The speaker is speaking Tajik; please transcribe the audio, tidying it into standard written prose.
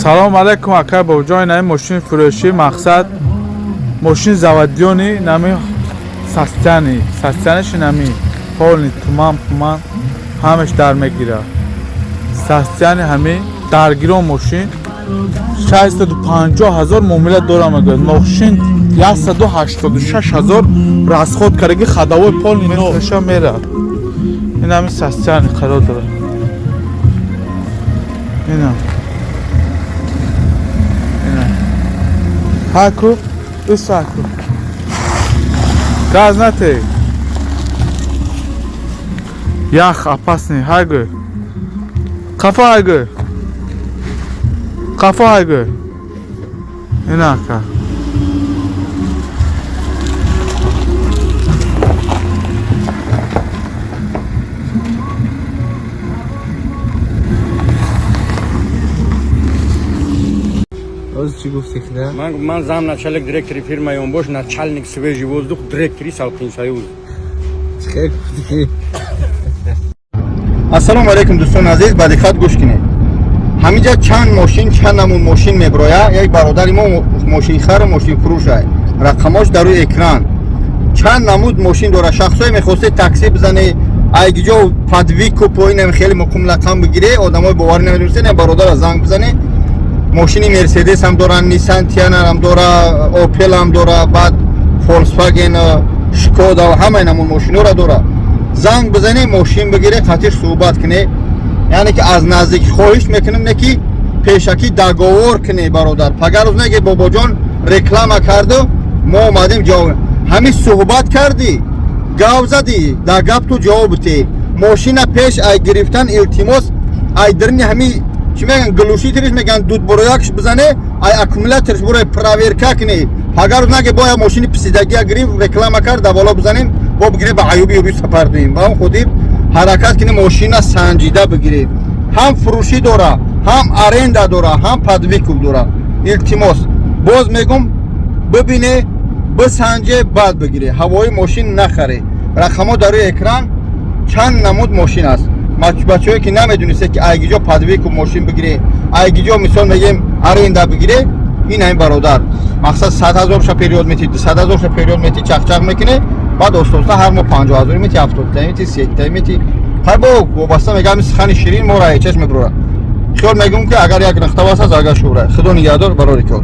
салом алайкум ака бовҷои нами мошини фурӯшӣ мақсад мошини заводиёни нами састяниши нами полни туман ҳамаш дар мегирад. Састяни ҳами даргирон мошин 650,000 муомила дора мегӯяд. Мошин 186,000 расход кардаги хадовои полни мешаша мерад. ин ҳами састяни қарор дорад. ина ҳаку исаку газ нате ях опасный ҳайгӯ қафо ҳайгӯ инака Чӣ гуфти худа? Ман замначалек директори фирмаи он бош, начальник свежий воздух, директори Салқин Союз. Чӣ гуфти? Ассалому алайкум дӯстон азиз, ба диққат гӯш кинед. Ҳаминҷа чанд мошин, чанд намун мошин меброя. Як бародари мо мошинхар, мошинфурӯш аст. Рақамош дар рӯи экран. Чанд намуд мошин дора. Шахсое мехосте такси бизане, айгиҷо подвику поинам хеле муқим рақам бигире, одамой бовар намедонистен, бародара занг бизане. Мошини Мерседес ҳам дора, Nissan Tiana ҳам дора, Opel ҳам дора, баъд Volkswagen, Skoda ва ҳамаи намун мошинора дора. Занг бизане, мошин бигире, қатиш суҳбат кине. Яъне ки аз наздик хоҳиш мекунем не ки пешакӣ даговор кине бародар. Пагар уз неге бобоҷон реклама карду, мо омадем ҷавоб. Ҳамин суҳбат карди, гап зади, дар гап ту ҷавоб бите. Мошина пеш ай гирифтан илтимос, ай дарни ҳамин чӣ мегӯянд глушитериш мегӯянд дудбороякш бизане, ай аккумуляторш буро проверка кине. Агар наге боя мошини писидагия гирифт реклама кард давола бизанем, бо бигире ба аюби сафар доим. Ба он худиб ҳаракат кине мошина санҷида бигире. Ҳам фурӯшӣ дора, ҳам аренда дора, ҳам подвикуб дора. Илтимос боз мегум бибине, бисанҷе, баъд бигире. Ҳавои мошин нахаре. Рақамо дар рӯи экран чанд намуд мошин аст. Бачаҳое ки намедонисте ки айгиҷо подвику мошин бигире, айгиҷо мисол мегем аренда бигире, ин ҳамин бародар мақсад 100,000 период мети, 200,000 период мети, чақчақ мекуне, баъд остоста ҳар моҳ 50,000 мети, 70 мети, 30 мети. Ҳайбо вобаста мегам сухани ширин мора ҳечаш мебурад. Хиёл мегум ки агар як нухта васт аст, агар шӯра. Худо нигаҳдор барори кор.